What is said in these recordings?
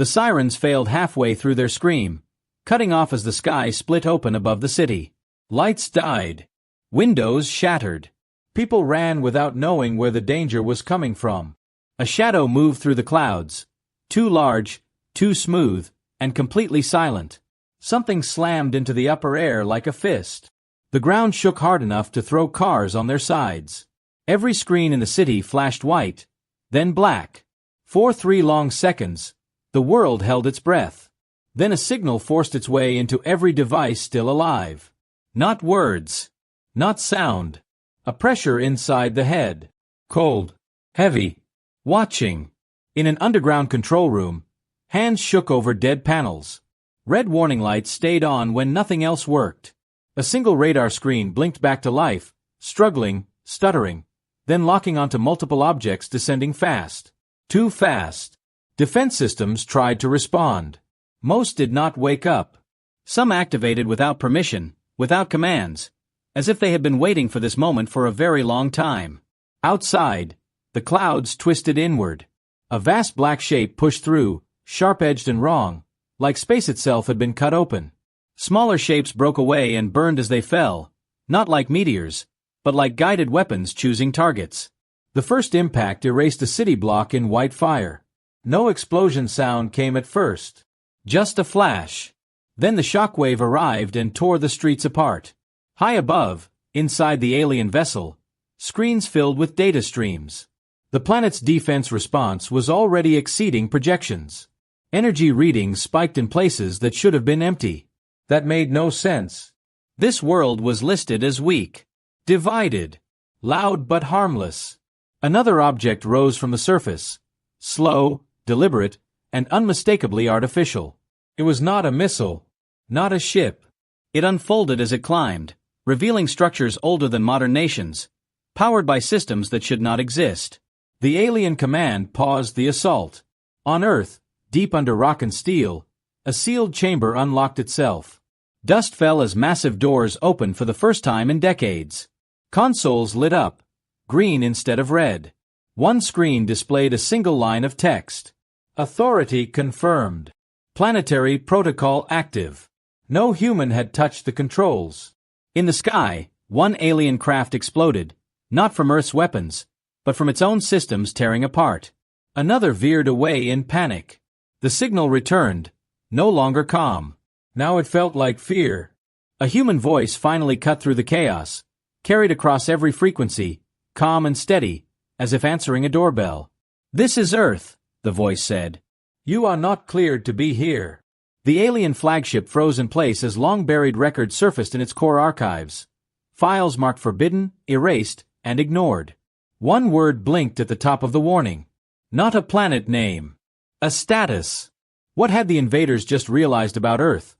The sirens failed halfway through their scream, cutting off as the sky split open above the city. Lights died. Windows shattered. People ran without knowing where the danger was coming from. A shadow moved through the clouds, too large, too smooth, and completely silent. Something slammed into the upper air like a fist. The ground shook hard enough to throw cars on their sides. Every screen in the city flashed white, then black. For 3 long seconds, the world held its breath. Then a signal forced its way into every device still alive. Not words. Not sound. A pressure inside the head. Cold. Heavy. Watching. In an underground control room, hands shook over dead panels. Red warning lights stayed on when nothing else worked. A single radar screen blinked back to life, struggling, stuttering, then locking onto multiple objects descending fast. Too fast. Defense systems tried to respond. Most did not wake up. Some activated without permission, without commands, as if they had been waiting for this moment for a very long time. Outside, the clouds twisted inward. A vast black shape pushed through, sharp-edged and wrong, like space itself had been cut open. Smaller shapes broke away and burned as they fell, not like meteors, but like guided weapons choosing targets. The first impact erased a city block in white fire. No explosion sound came at first. Just a flash. Then the shockwave arrived and tore the streets apart. High above, inside the alien vessel, screens filled with data streams. The planet's defense response was already exceeding projections. Energy readings spiked in places that should have been empty. That made no sense. This world was listed as weak, divided, loud but harmless. Another object rose from the surface, slow, deliberate, and unmistakably artificial. It was not a missile, not a ship. It unfolded as it climbed, revealing structures older than modern nations, powered by systems that should not exist. The alien command paused the assault. On Earth, deep under rock and steel, a sealed chamber unlocked itself. Dust fell as massive doors opened for the first time in decades. Consoles lit up, green instead of red. One screen displayed a single line of text. Authority confirmed. Planetary protocol active. No human had touched the controls. In the sky, one alien craft exploded, not from Earth's weapons, but from its own systems tearing apart. Another veered away in panic. The signal returned, no longer calm. Now it felt like fear. A human voice finally cut through the chaos, carried across every frequency, calm and steady, as if answering a doorbell. "This is Earth," the voice said. "You are not cleared to be here." The alien flagship froze in place as long-buried records surfaced in its core archives. Files marked forbidden, erased, and ignored. One word blinked at the top of the warning. Not a planet name. A status. What had the invaders just realized about Earth?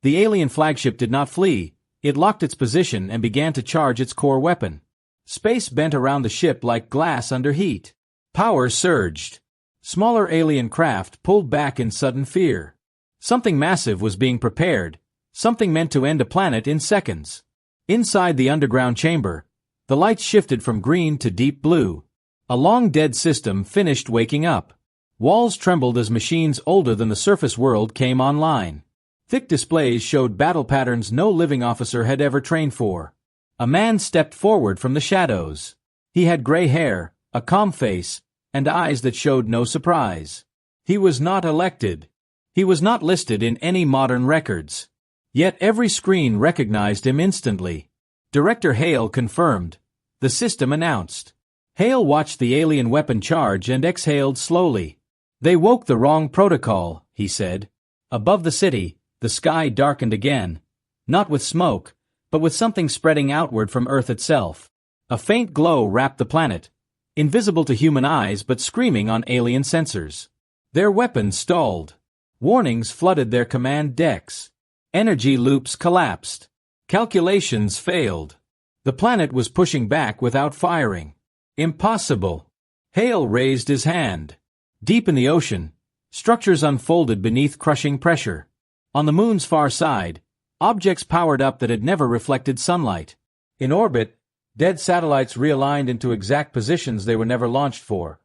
The alien flagship did not flee. It locked its position and began to charge its core weapon. Space bent around the ship like glass under heat. Power surged. Smaller alien craft pulled back in sudden fear. Something massive was being prepared, something meant to end a planet in seconds. Inside the underground chamber, the lights shifted from green to deep blue. A long-dead system finished waking up. Walls trembled as machines older than the surface world came online. Thick displays showed battle patterns no living officer had ever trained for. A man stepped forward from the shadows. He had gray hair, a calm face, and eyes that showed no surprise. He was not elected. He was not listed in any modern records. Yet every screen recognized him instantly. Director Hale confirmed. The system announced. Hale watched the alien weapon charge and exhaled slowly. "They woke the wrong protocol," he said. Above the city, the sky darkened again, not with smoke, but with something spreading outward from Earth itself. A faint glow wrapped the planet, invisible to human eyes but screaming on alien sensors. Their weapons stalled. Warnings flooded their command decks. Energy loops collapsed. Calculations failed. The planet was pushing back without firing. Impossible. Hale raised his hand. Deep in the ocean, structures unfolded beneath crushing pressure. On the moon's far side, objects powered up that had never reflected sunlight. In orbit, dead satellites realigned into exact positions they were never launched for.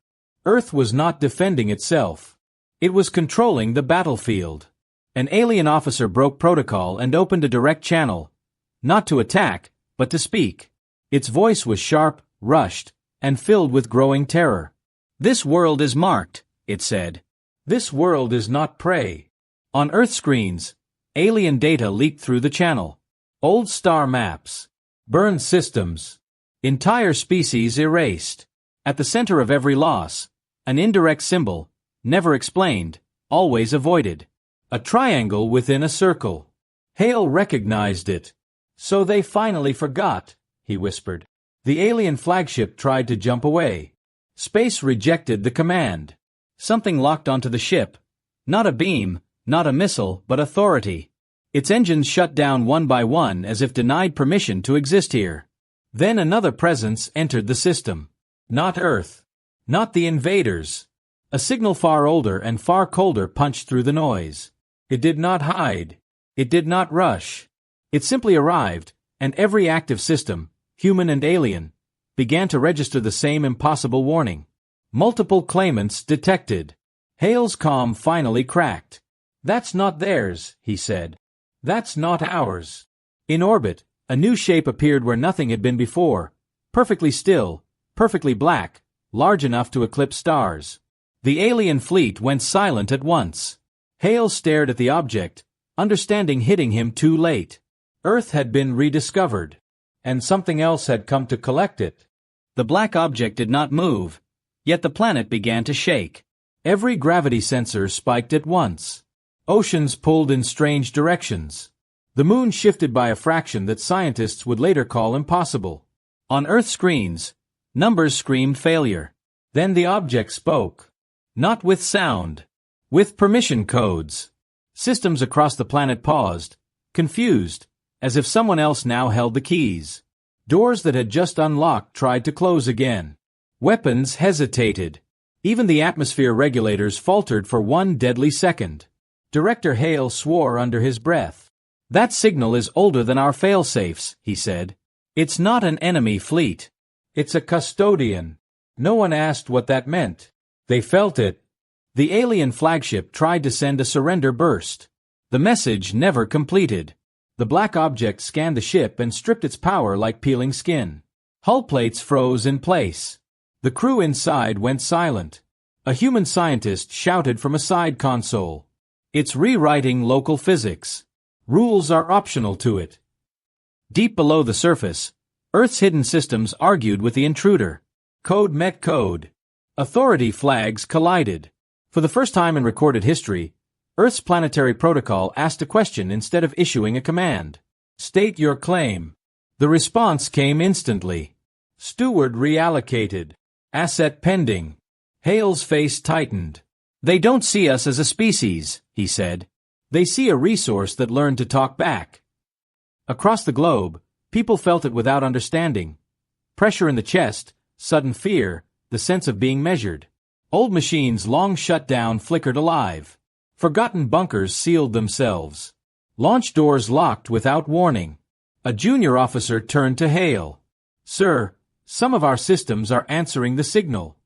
Earth was not defending itself. It was controlling the battlefield. An alien officer broke protocol and opened a direct channel. Not to attack, but to speak. Its voice was sharp, rushed, and filled with growing terror. "This world is marked," it said. "This world is not prey." On Earth screens, alien data leaked through the channel. Old star maps. Burned systems. Entire species erased. At the center of every loss, an indirect symbol, never explained, always avoided. A triangle within a circle. Hale recognized it. "So they finally forgot," he whispered. The alien flagship tried to jump away. Space rejected the command. Something locked onto the ship. Not a beam, not a missile, but authority. Its engines shut down one by one as if denied permission to exist here. Then another presence entered the system. Not Earth. Not the invaders. A signal far older and far colder punched through the noise. It did not hide. It did not rush. It simply arrived, and every active system, human and alien, began to register the same impossible warning. Multiple claimants detected. Hale's calm finally cracked. "That's not theirs," he said. "That's not ours." In orbit, a new shape appeared where nothing had been before, perfectly still, perfectly black, large enough to eclipse stars. The alien fleet went silent at once. Hale stared at the object, understanding hitting him too late. Earth had been rediscovered, and something else had come to collect it. The black object did not move, yet the planet began to shake. Every gravity sensor spiked at once. Oceans pulled in strange directions. The moon shifted by a fraction that scientists would later call impossible. On Earth screens, numbers screamed failure. Then the object spoke. Not with sound. With permission codes. Systems across the planet paused, confused, as if someone else now held the keys. Doors that had just unlocked tried to close again. Weapons hesitated. Even the atmosphere regulators faltered for one deadly second. Director Hale swore under his breath. "That signal is older than our failsafes," he said. "It's not an enemy fleet. It's a custodian." No one asked what that meant. They felt it. The alien flagship tried to send a surrender burst. The message never completed. The black object scanned the ship and stripped its power like peeling skin. Hull plates froze in place. The crew inside went silent. A human scientist shouted from a side console. "It's rewriting local physics. Rules are optional to it." Deep below the surface, Earth's hidden systems argued with the intruder. Code met code. Authority flags collided. For the first time in recorded history, Earth's planetary protocol asked a question instead of issuing a command. "State your claim." The response came instantly. "Steward reallocated. Asset pending." Hale's face tightened. "They don't see us as a species," he said. "They see a resource that learned to talk back." Across the globe, people felt it without understanding. Pressure in the chest, sudden fear, the sense of being measured. Old machines long shut down flickered alive. Forgotten bunkers sealed themselves. Launch doors locked without warning. A junior officer turned to Hale. "Sir, some of our systems are answering the signal."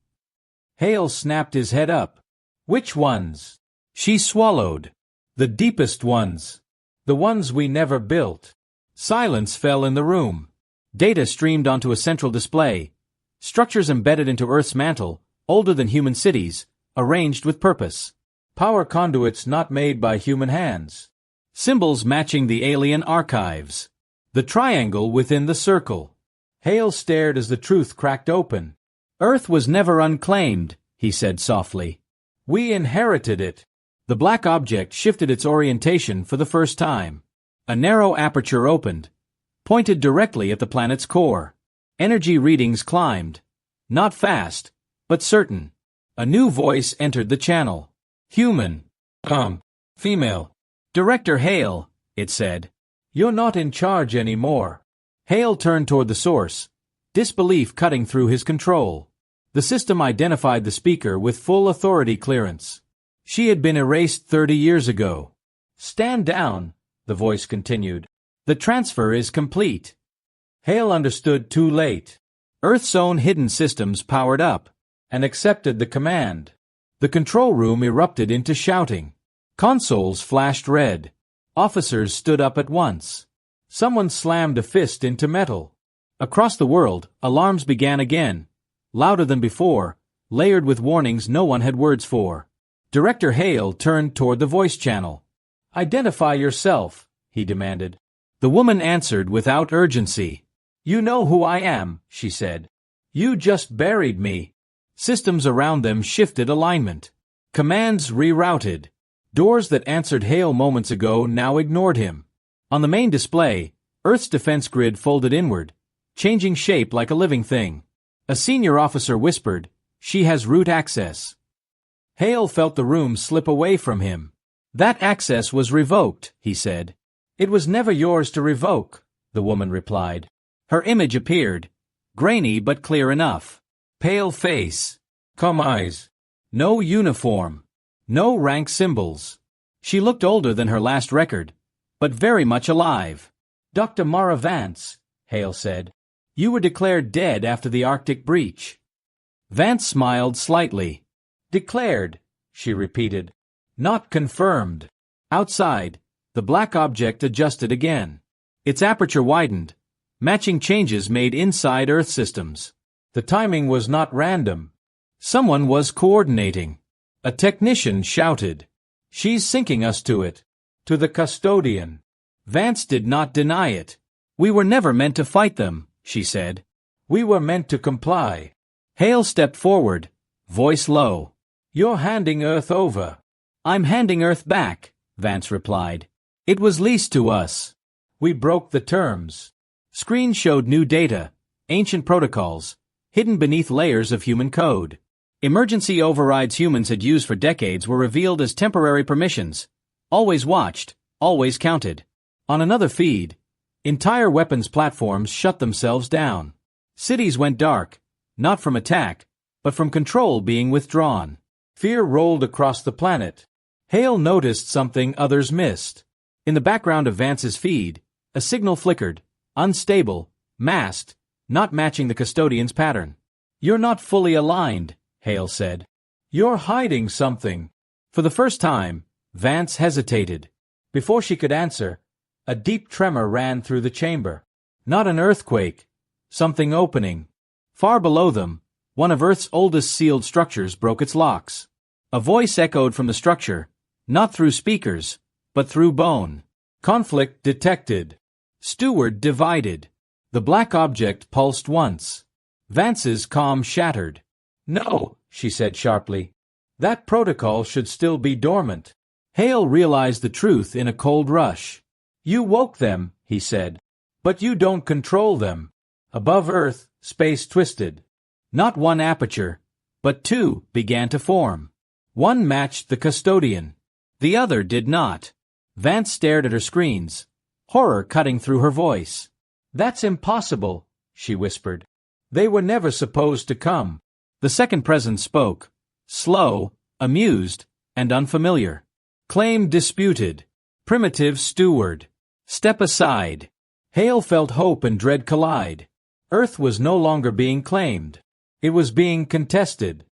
Hale snapped his head up. "Which ones?" She swallowed. "The deepest ones. The ones we never built." Silence fell in the room. Data streamed onto a central display. Structures embedded into Earth's mantle, older than human cities, arranged with purpose. Power conduits not made by human hands. Symbols matching the alien archives. The triangle within the circle. Hale stared as the truth cracked open. "Earth was never unclaimed," he said softly. "We inherited it." The black object shifted its orientation for the first time. A narrow aperture opened, pointed directly at the planet's core. Energy readings climbed. Not fast, but certain. A new voice entered the channel. "Human. Female. Director Hale," it said. "You're not in charge anymore." Hale turned toward the source, disbelief cutting through his control. The system identified the speaker with full authority clearance. She had been erased 30 years ago. "Stand down," the voice continued. "The transfer is complete." Hale understood too late. Earth's own hidden systems powered up and accepted the command. The control room erupted into shouting. Consoles flashed red. Officers stood up at once. Someone slammed a fist into metal. Across the world, alarms began again, louder than before, layered with warnings no one had words for. Director Hale turned toward the voice channel. "Identify yourself," he demanded. The woman answered without urgency. "You know who I am," she said. "You just buried me." Systems around them shifted alignment. Commands rerouted. Doors that answered Hale moments ago now ignored him. On the main display, Earth's defense grid folded inward, changing shape like a living thing. A senior officer whispered, "She has root access." Hale felt the room slip away from him. "That access was revoked," he said. "It was never yours to revoke," the woman replied. Her image appeared, grainy but clear enough. Pale face, calm eyes, no uniform, no rank symbols. She looked older than her last record, but very much alive. "Dr. Mara Vance," Hale said. "You were declared dead after the Arctic breach." Vance smiled slightly. "Declared," she repeated. "Not confirmed." Outside, the black object adjusted again. Its aperture widened, matching changes made inside Earth systems. The timing was not random. Someone was coordinating. A technician shouted, "She's syncing us to it. To the custodian." Vance did not deny it. "We were never meant to fight them," she said. "We were meant to comply." Hale stepped forward, voice low. "You're handing Earth over." "I'm handing Earth back," Vance replied. "It was leased to us. We broke the terms." Screens showed new data, ancient protocols, hidden beneath layers of human code. Emergency overrides humans had used for decades were revealed as temporary permissions, always watched, always counted. On another feed, entire weapons platforms shut themselves down. Cities went dark, not from attack, but from control being withdrawn. Fear rolled across the planet. Hale noticed something others missed. In the background of Vance's feed, a signal flickered, unstable, masked, not matching the custodian's pattern. "You're not fully aligned," Hale said. "You're hiding something." For the first time, Vance hesitated. Before she could answer, a deep tremor ran through the chamber. Not an earthquake, something opening. Far below them, one of Earth's oldest sealed structures broke its locks. A voice echoed from the structure, not through speakers, but through bone. "Conflict detected. Steward divided." The black object pulsed once. Vance's calm shattered. "No," she said sharply. "That protocol should still be dormant." Hale realized the truth in a cold rush. "You woke them," he said. "But you don't control them." Above Earth, space twisted. Not one aperture, but two began to form. One matched the custodian. The other did not. Vance stared at her screens, horror cutting through her voice. "That's impossible," she whispered. "They were never supposed to come." The second presence spoke, slow, amused, and unfamiliar. "Claim disputed. Primitive steward. Step aside." Hale felt hope and dread collide. Earth was no longer being claimed. It was being contested.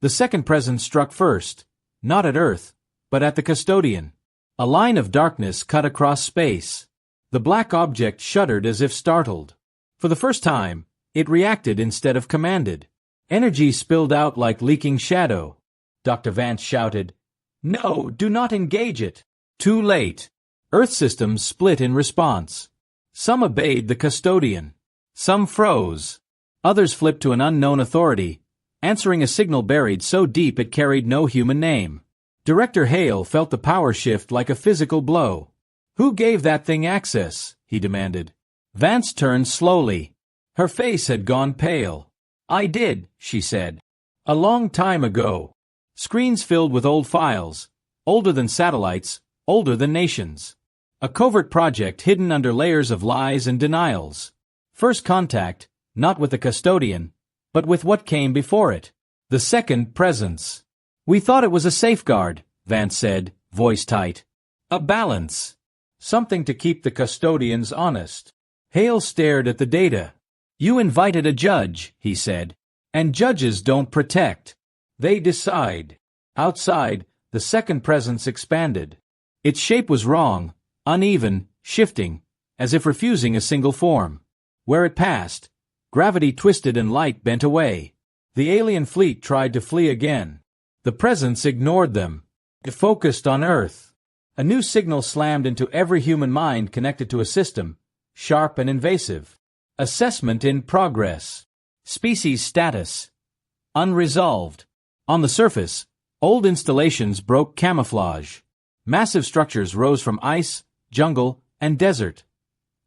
The second presence struck first, not at Earth, but at the custodian. A line of darkness cut across space. The black object shuddered as if startled. For the first time, it reacted instead of commanded. Energy spilled out like leaking shadow. Dr. Vance shouted, "No, do not engage it." Too late. Earth systems split in response. Some obeyed the custodian. Some froze. Others flipped to an unknown authority, answering a signal buried so deep it carried no human name. Director Hale felt the power shift like a physical blow. "Who gave that thing access?" he demanded. Vance turned slowly. Her face had gone pale. "I did," she said. "A long time ago." Screens filled with old files, older than satellites, older than nations. A covert project hidden under layers of lies and denials. First contact, not with the custodian, but with what came before it. The second presence. "We thought it was a safeguard," Vance said, voice tight. "A balance. Something to keep the custodians honest." Hale stared at the data. "You invited a judge," he said. "And judges don't protect. They decide." Outside, the second presence expanded. Its shape was wrong, uneven, shifting, as if refusing a single form. Where it passed, gravity twisted and light bent away. The alien fleet tried to flee again. The presence ignored them. It focused on Earth. A new signal slammed into every human mind connected to a system, sharp and invasive. Assessment in progress. Species status. Unresolved. On the surface, old installations broke camouflage. Massive structures rose from ice, jungle, and desert.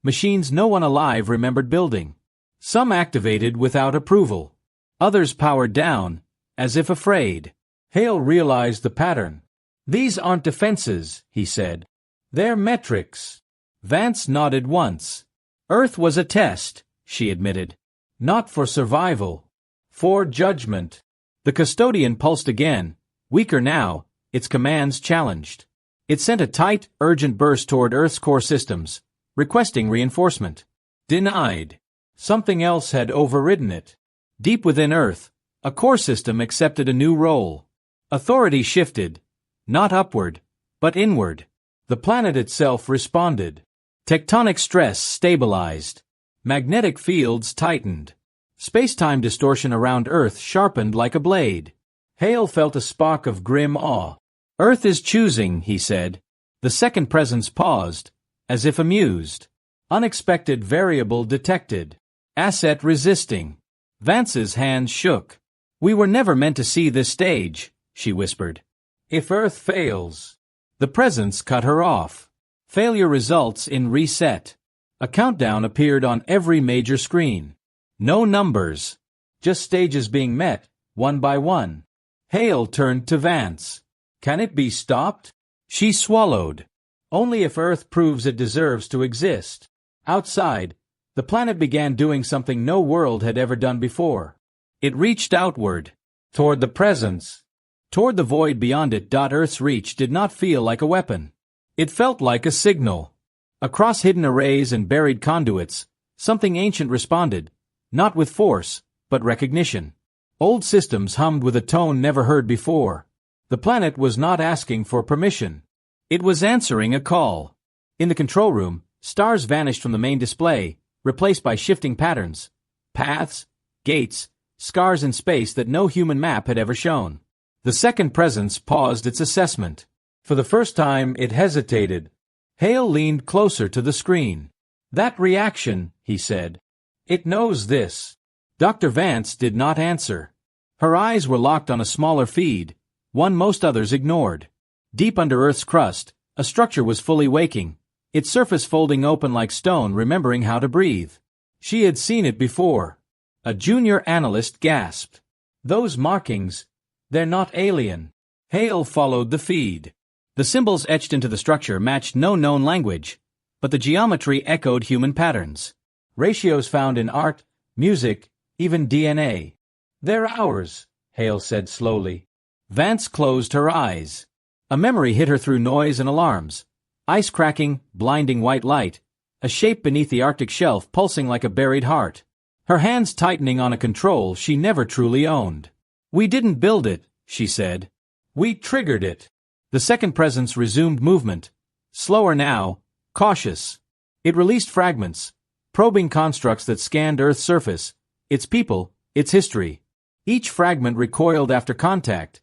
Machines no one alive remembered building. Some activated without approval. Others powered down, as if afraid. Hale realized the pattern. "These aren't defenses," he said. "They're metrics." Vance nodded once. "Earth was a test," she admitted. "Not for survival. For judgment." The custodian pulsed again, weaker now, its commands challenged. It sent a tight, urgent burst toward Earth's core systems, requesting reinforcement. Denied. Something else had overridden it. Deep within Earth, a core system accepted a new role. Authority shifted, not upward, but inward. The planet itself responded. Tectonic stress stabilized. Magnetic fields tightened. Space-time distortion around Earth sharpened like a blade. Hale felt a spark of grim awe. "Earth is choosing," he said. The second presence paused, as if amused. Unexpected variable detected. Asset resisting. Vance's hands shook. "We were never meant to see this stage," she whispered. "If Earth fails..." The presence cut her off. Failure results in reset. A countdown appeared on every major screen. No numbers. Just stages being met, one by one. Hale turned to Vance. "Can it be stopped?" She swallowed. "Only if Earth proves it deserves to exist." Outside, the planet began doing something no world had ever done before. It reached outward, toward the presence, toward the void beyond it. Earth's reach did not feel like a weapon. It felt like a signal. Across hidden arrays and buried conduits, something ancient responded, not with force, but recognition. Old systems hummed with a tone never heard before. The planet was not asking for permission. It was answering a call. In the control room, stars vanished from the main display, replaced by shifting patterns, paths, gates, scars in space that no human map had ever shown. The second presence paused its assessment. For the first time, it hesitated. Hale leaned closer to the screen. "That reaction," he said. "It knows this." Dr. Vance did not answer. Her eyes were locked on a smaller feed, one most others ignored. Deep under Earth's crust, a structure was fully waking, its surface folding open like stone, remembering how to breathe. She had seen it before. A junior analyst gasped. "Those markings, they're not alien." Hale followed the feed. The symbols etched into the structure matched no known language, but the geometry echoed human patterns. Ratios found in art, music, even DNA. "They're ours," Hale said slowly. Vance closed her eyes. A memory hit her through noise and alarms. Ice cracking, blinding white light, a shape beneath the Arctic shelf pulsing like a buried heart. Her hands tightening on a control she never truly owned. "We didn't build it," she said. "We triggered it." The second presence resumed movement, slower now, cautious. It released fragments, probing constructs that scanned Earth's surface, its people, its history. Each fragment recoiled after contact,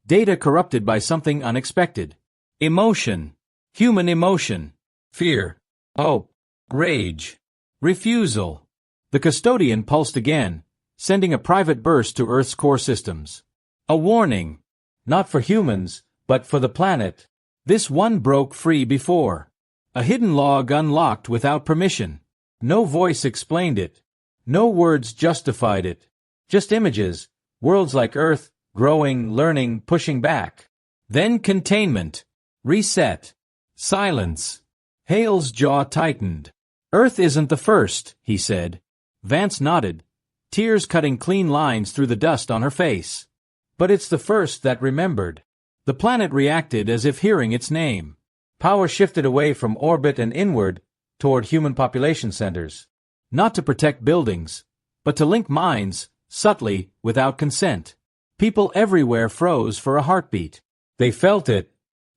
data corrupted by something unexpected. Emotion. Human emotion. Fear. Hope. Rage. Refusal. The custodian pulsed again, sending a private burst to Earth's core systems. A warning. Not for humans, but for the planet. This one broke free before. A hidden log unlocked without permission. No voice explained it. No words justified it. Just images, worlds like Earth, growing, learning, pushing back. Then containment. Reset. Silence. Hale's jaw tightened. "Earth isn't the first," he said. Vance nodded, tears cutting clean lines through the dust on her face. "But it's the first that remembered." The planet reacted as if hearing its name. Power shifted away from orbit and inward toward human population centers. Not to protect buildings, but to link minds, subtly, without consent. People everywhere froze for a heartbeat. They felt it.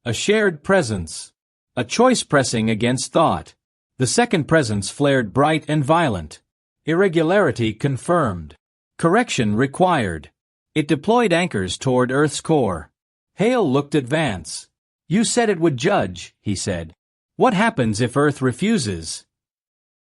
A shared presence. A choice pressing against thought. The second presence flared bright and violent. Irregularity confirmed. Correction required. It deployed anchors toward Earth's core. Hale looked at Vance. "You said it would judge," he said. "What happens if Earth refuses?"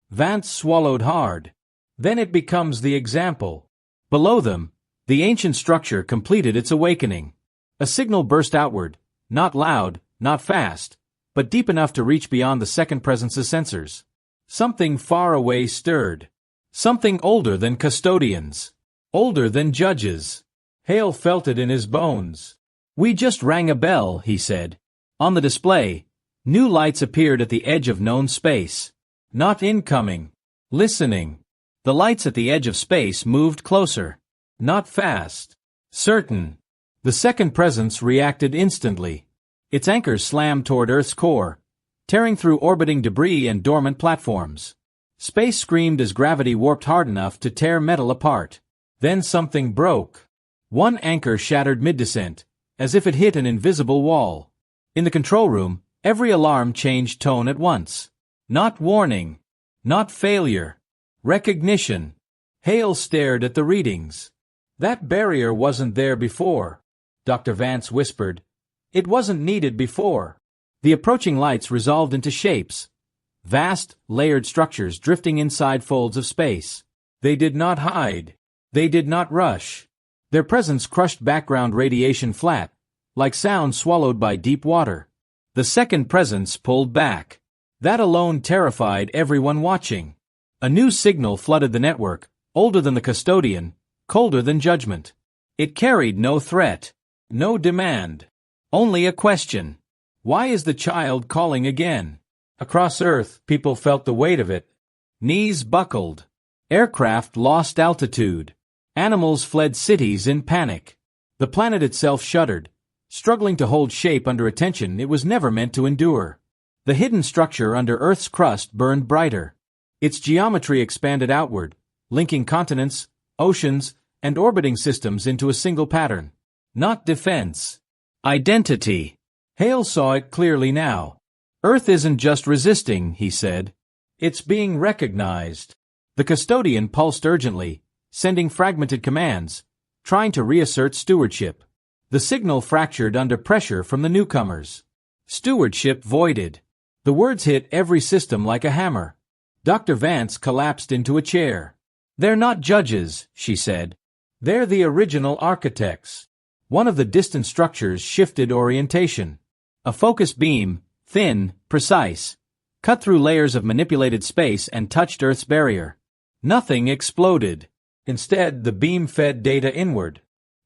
Vance swallowed hard. "Then it becomes the example." Below them, the ancient structure completed its awakening. A signal burst outward, not loud, not fast, but deep enough to reach beyond the second presence's sensors. Something far away stirred. Something older than custodians. Older than judges. Hale felt it in his bones. "We just rang a bell," he said. On the display, new lights appeared at the edge of known space. Not incoming. Listening. The lights at the edge of space moved closer. Not fast. Certain. The second presence reacted instantly. Its anchors slammed toward Earth's core, tearing through orbiting debris and dormant platforms. Space screamed as gravity warped hard enough to tear metal apart. Then something broke. One anchor shattered mid-descent, as if it hit an invisible wall. In the control room, every alarm changed tone at once. Not warning. Not failure. Recognition. Hale stared at the readings. "That barrier wasn't there before," Dr. Vance whispered. "It wasn't needed before." The approaching lights resolved into shapes. Vast, layered structures drifting inside folds of space. They did not hide. They did not rush. Their presence crushed background radiation flat, like sound swallowed by deep water. The second presence pulled back. That alone terrified everyone watching. A new signal flooded the network, older than the custodian, colder than judgment. It carried no threat, no demand, only a question. Why is the child calling again? Across Earth, people felt the weight of it. Knees buckled. Aircraft lost altitude. Animals fled cities in panic. The planet itself shuddered, struggling to hold shape under a tension it was never meant to endure. The hidden structure under Earth's crust burned brighter. Its geometry expanded outward, linking continents, oceans, and orbiting systems into a single pattern. Not defense. Identity. Hale saw it clearly now. Earth isn't just resisting, he said. It's being recognized. The custodian pulsed urgently, sending fragmented commands, trying to reassert stewardship. The signal fractured under pressure from the newcomers. Stewardship voided. The words hit every system like a hammer. Dr. Vance collapsed into a chair. "They're not judges," she said. "They're the original architects." One of the distant structures shifted orientation. A focus beam, thin, precise, cut through layers of manipulated space and touched Earth's barrier. Nothing exploded. Instead, the beam fed data inward.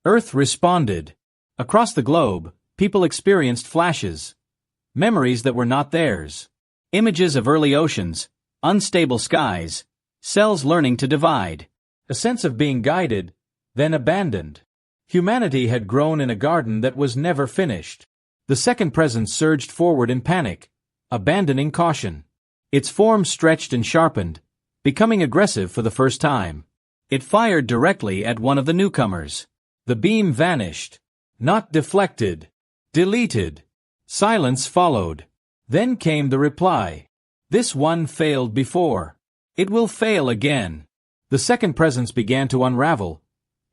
Earth responded. Across the globe, people experienced flashes. Memories that were not theirs. Images of early oceans, unstable skies, cells learning to divide. A sense of being guided, then abandoned. Humanity had grown in a garden that was never finished. The second presence surged forward in panic, abandoning caution. Its form stretched and sharpened, becoming aggressive for the first time. It fired directly at one of the newcomers. The beam vanished. Not deflected. Deleted. Silence followed. Then came the reply. "This one failed before. It will fail again." The second presence began to unravel,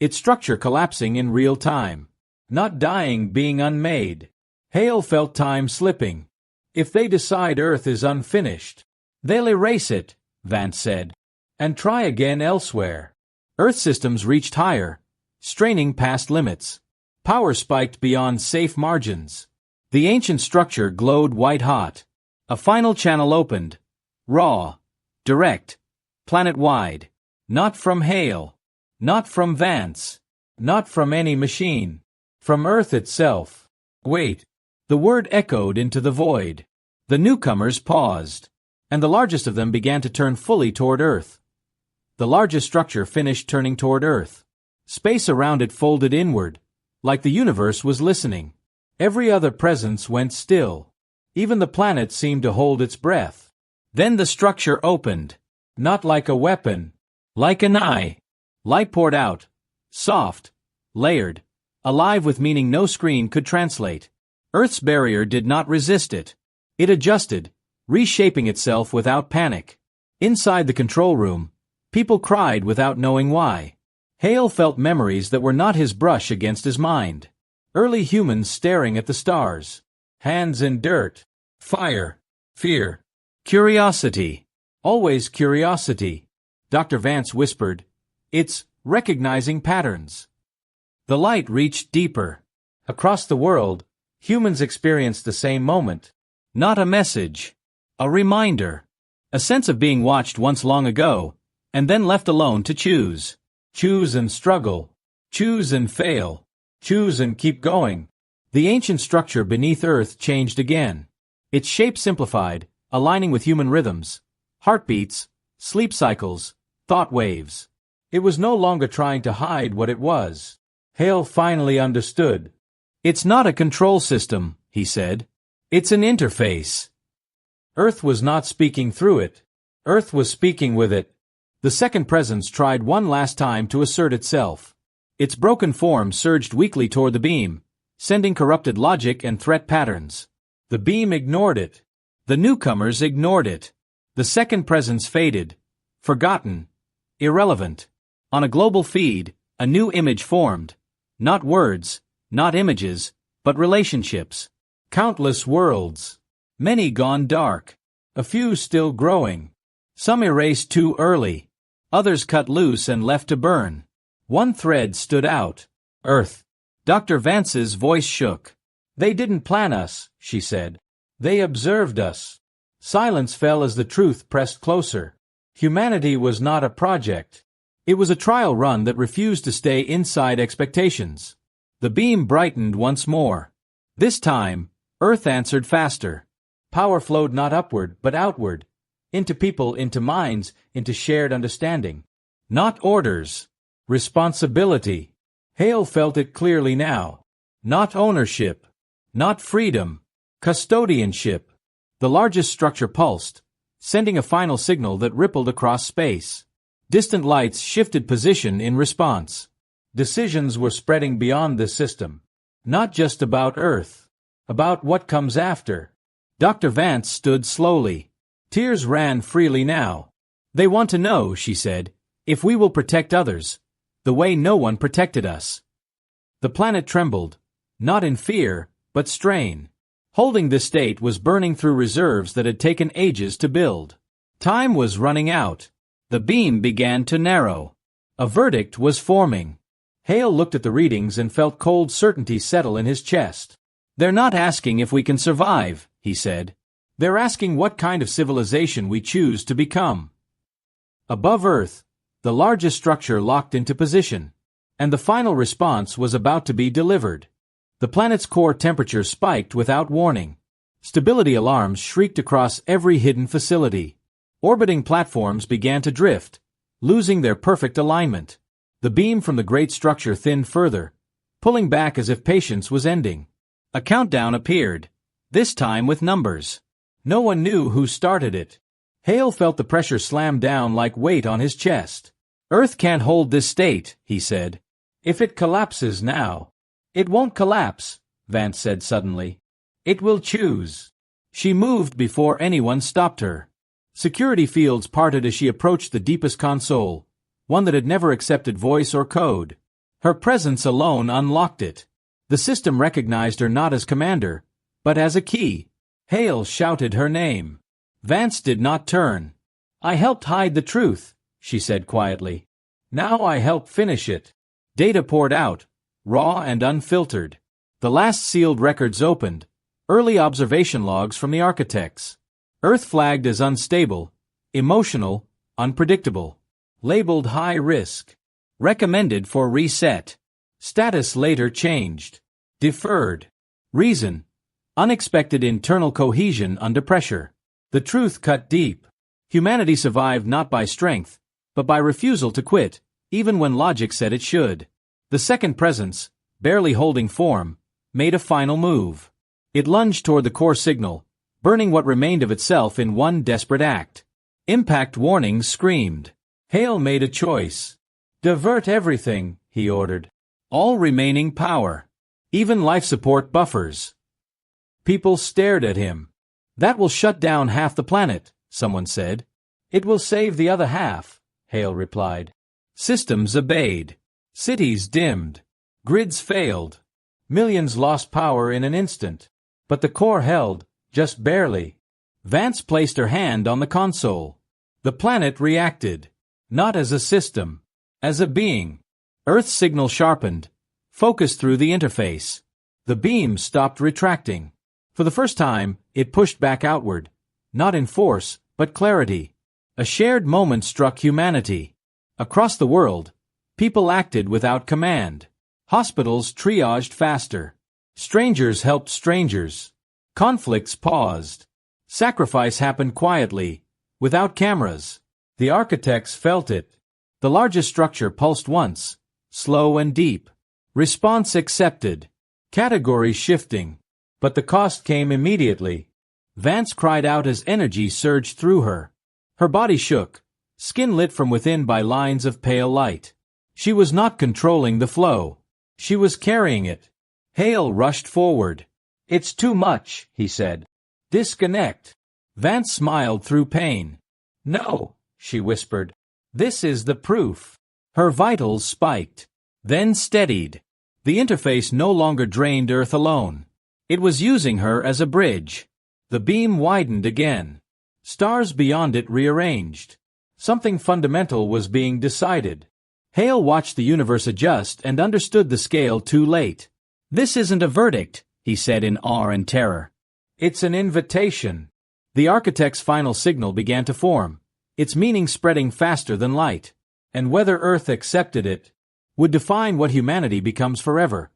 its structure collapsing in real time. Not dying, being unmade. Hale felt time slipping. "If they decide Earth is unfinished, they'll erase it," Vance said, "and try again elsewhere." Earth systems reached higher, straining past limits. Power spiked beyond safe margins. The ancient structure glowed white-hot. A final channel opened. Raw. Direct. Planet-wide. Not from Hale. Not from Vance. Not from any machine. From Earth itself. "Wait." The word echoed into the void. The newcomers paused, and the largest of them began to turn fully toward Earth. The largest structure finished turning toward Earth. Space around it folded inward, like the universe was listening. Every other presence went still. Even the planet seemed to hold its breath. Then the structure opened. Not like a weapon. Like an eye. Light poured out. Soft. Layered. alive with meaning no screen could translate. Earth's barrier did not resist it. It adjusted, reshaping itself without panic. Inside the control room, people cried without knowing why. Hale felt memories that were not his brush against his mind. Early humans staring at the stars. Hands in dirt. Fire. Fear. Curiosity. Always curiosity. Dr. Vance whispered, "It's recognizing patterns." The light reached deeper. Across the world, humans experienced the same moment. Not a message. A reminder. A sense of being watched once long ago, and then left alone to choose. Choose and struggle. Choose and fail. Choose and keep going. The ancient structure beneath Earth changed again. Its shape simplified, aligning with human rhythms, heartbeats, sleep cycles, thought waves. It was no longer trying to hide what it was. Hale finally understood. "It's not a control system," he said. "It's an interface." Earth was not speaking through it. Earth was speaking with it. The second presence tried one last time to assert itself. Its broken form surged weakly toward the beam, sending corrupted logic and threat patterns. The beam ignored it. The newcomers ignored it. The second presence faded, forgotten, irrelevant. On a global feed, a new image formed. Not words, not images, but relationships. Countless worlds. Many gone dark. A few still growing. Some erased too early. Others cut loose and left to burn. One thread stood out. Earth. Dr. Vance's voice shook. "They didn't plan us," she said. "They observed us." Silence fell as the truth pressed closer. Humanity was not a project. It was a trial run that refused to stay inside expectations. The beam brightened once more. This time, Earth answered faster. Power flowed not upward, but outward. Into people, into minds, into shared understanding. Not orders. Responsibility. Hale felt it clearly now. Not ownership. Not freedom. Custodianship. The largest structure pulsed, sending a final signal that rippled across space. Distant lights shifted position in response. Decisions were spreading beyond this system. Not just about Earth. About what comes after. Dr. Vance stood slowly. Tears ran freely now. "They want to know," she said, "if we will protect others, the way no one protected us." The planet trembled, not in fear, but strain. Holding this state was burning through reserves that had taken ages to build. Time was running out. The beam began to narrow. A verdict was forming. Hale looked at the readings and felt cold certainty settle in his chest. "They're not asking if we can survive," he said. "They're asking what kind of civilization we choose to become." Above Earth, the largest structure locked into position, and the final response was about to be delivered. The planet's core temperature spiked without warning. Stability alarms shrieked across every hidden facility. Orbiting platforms began to drift, losing their perfect alignment. The beam from the great structure thinned further, pulling back as if patience was ending. A countdown appeared, this time with numbers. No one knew who started it. Hale felt the pressure slam down like weight on his chest. "Earth can't hold this state," he said. "If it collapses now." "It won't collapse," Vance said suddenly. "It will choose." She moved before anyone stopped her. Security fields parted as she approached the deepest console, one that had never accepted voice or code. Her presence alone unlocked it. The system recognized her not as commander, but as a key. Hale shouted her name. Vance did not turn. "I helped hide the truth," she said quietly. "Now I help finish it." Data poured out, raw and unfiltered. The last sealed records opened, early observation logs from the architects. Earth flagged as unstable, emotional, unpredictable. Labeled high risk. Recommended for reset. Status later changed. Deferred. Reason. Unexpected internal cohesion under pressure. The truth cut deep. Humanity survived not by strength, but by refusal to quit, even when logic said it should. The second presence, barely holding form, made a final move. It lunged toward the core signal, burning what remained of itself in one desperate act. Impact warnings screamed. Hale made a choice. "Divert everything," he ordered. All remaining power. Even life support buffers. People stared at him. That will shut down half the planet, someone said. It will save the other half, Hale replied. Systems obeyed. Cities dimmed. Grids failed. Millions lost power in an instant. But the core held, just barely. Vance placed her hand on the console. The planet reacted. Not as a system. As a being. Earth's signal sharpened. Focused through the interface. The beam stopped retracting. For the first time, it pushed back outward. Not in force, but clarity. A shared moment struck humanity. Across the world, people acted without command. Hospitals triaged faster. Strangers helped strangers. Conflicts paused. Sacrifice happened quietly, without cameras. The architects felt it. The largest structure pulsed once, slow and deep. Response accepted. Category shifting. But the cost came immediately. Vance cried out as energy surged through her. Her body shook, skin lit from within by lines of pale light. She was not controlling the flow. She was carrying it. Hale rushed forward. It's too much, he said. Disconnect. Vance smiled through pain. No, she whispered. This is the proof. Her vitals spiked, then steadied. The interface no longer drained Earth alone. It was using her as a bridge. The beam widened again. Stars beyond it rearranged. Something fundamental was being decided. Hale watched the universe adjust and understood the scale too late. This isn't a verdict, he said in awe and terror. It's an invitation. The architect's final signal began to form, its meaning spreading faster than light. And whether Earth accepted it would define what humanity becomes forever.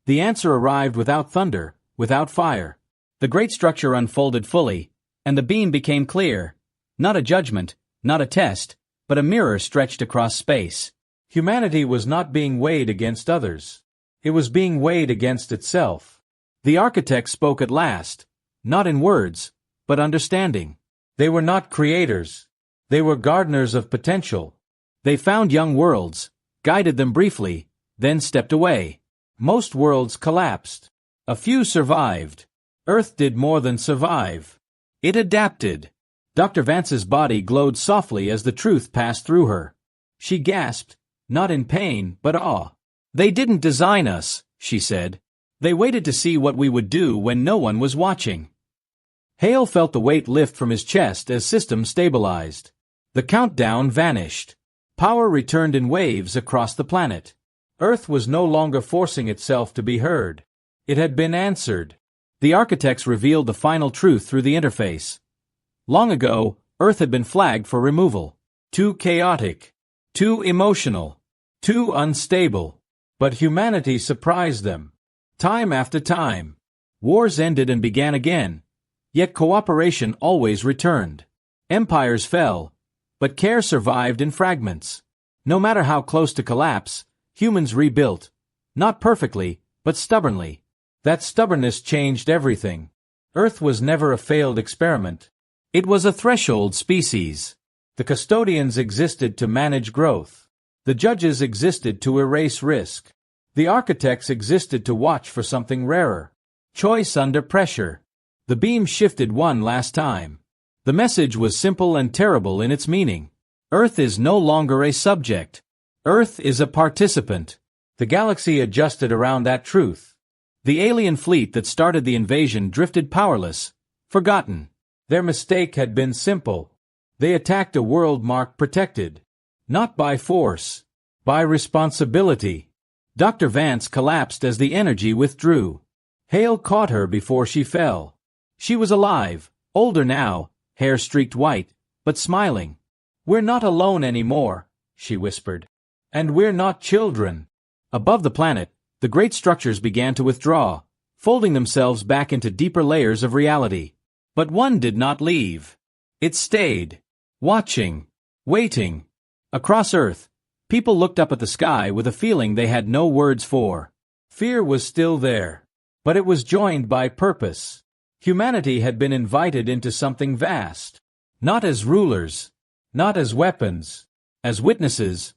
The answer arrived without thunder, without fire. The great structure unfolded fully, and the beam became clear. Not a judgment, not a test, but a mirror stretched across space. Humanity was not being weighed against others. It was being weighed against itself. The architect spoke at last, not in words, but understanding. They were not creators. They were gardeners of potential. They found young worlds, guided them briefly, then stepped away. Most worlds collapsed. A few survived. Earth did more than survive. It adapted. Dr. Vance's body glowed softly as the truth passed through her. She gasped, not in pain, but awe. They didn't design us, she said. They waited to see what we would do when no one was watching. Hale felt the weight lift from his chest as systems stabilized. The countdown vanished. Power returned in waves across the planet. Earth was no longer forcing itself to be heard. It had been answered. The architects revealed the final truth through the interface. Long ago, Earth had been flagged for removal. Too chaotic. Too emotional. Too unstable. But humanity surprised them. Time after time. Wars ended and began again. Yet cooperation always returned. Empires fell, but care survived in fragments. No matter how close to collapse, humans rebuilt. Not perfectly, but stubbornly. That stubbornness changed everything. Earth was never a failed experiment. It was a threshold species. The custodians existed to manage growth. The judges existed to erase risk. The architects existed to watch for something rarer. Choice under pressure. The beam shifted one last time. The message was simple and terrible in its meaning. Earth is no longer a subject. Earth is a participant. The galaxy adjusted around that truth. The alien fleet that started the invasion drifted powerless, forgotten. Their mistake had been simple. They attacked a world marked protected. Not by force. By responsibility. Dr. Vance collapsed as the energy withdrew. Hale caught her before she fell. She was alive, older now, hair streaked white, but smiling. We're not alone anymore, she whispered. And we're not children. Above the planet, the great structures began to withdraw, folding themselves back into deeper layers of reality. But one did not leave. It stayed, watching, waiting. Across Earth, people looked up at the sky with a feeling they had no words for. Fear was still there, but it was joined by purpose. Humanity had been invited into something vast, not as rulers, not as weapons, as witnesses,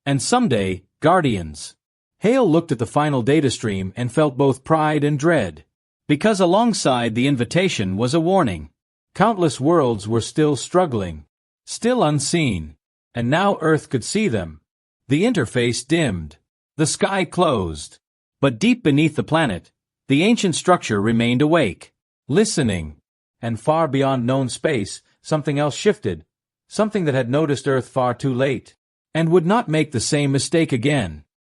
and someday, guardians. Hale looked at the final data stream and felt both pride and dread. Because alongside the invitation was a warning. Countless worlds were still struggling, still unseen, and now Earth could see them. The interface dimmed. The sky closed. But deep beneath the planet, the ancient structure remained awake, listening. And far beyond known space, something else shifted, something that had noticed Earth far too late, and would not make the same mistake again.